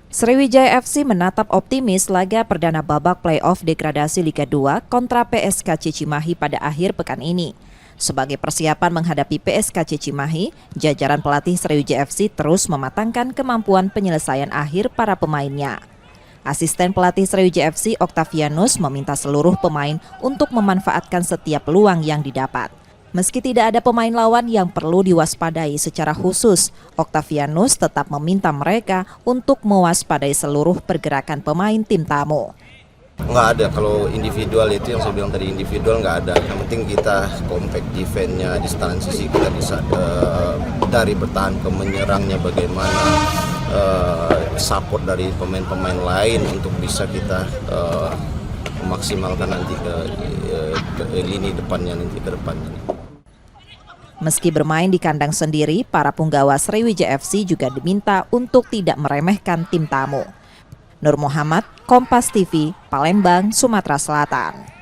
Sriwijaya FC menatap optimis laga perdana babak play-off degradasi Liga 2 kontra PSKC Cimahi pada akhir pekan ini. Sebagai persiapan menghadapi PSKC Cimahi, jajaran pelatih Sriwijaya FC terus mematangkan kemampuan penyelesaian akhir para pemainnya. Asisten pelatih Sriwijaya FC Octavianus meminta seluruh pemain untuk memanfaatkan setiap peluang yang didapat. Meski tidak ada pemain lawan yang perlu diwaspadai secara khusus, Octavianus tetap meminta mereka untuk mewaspadai seluruh pergerakan pemain tim tamu. Nggak ada, kalau individual itu yang saya bilang tadi, individual nggak ada. Yang penting kita compact defense-nya, di transisi kita bisa dari bertahan ke menyerangnya bagaimana, support dari pemain-pemain lain untuk bisa kita memaksimalkan nanti ke lini depannya, nanti ke depannya. Meski bermain di kandang sendiri, para punggawa Sriwijaya FC juga diminta untuk tidak meremehkan tim tamu. Nur Muhammad, Kompas TV, Palembang, Sumatera Selatan.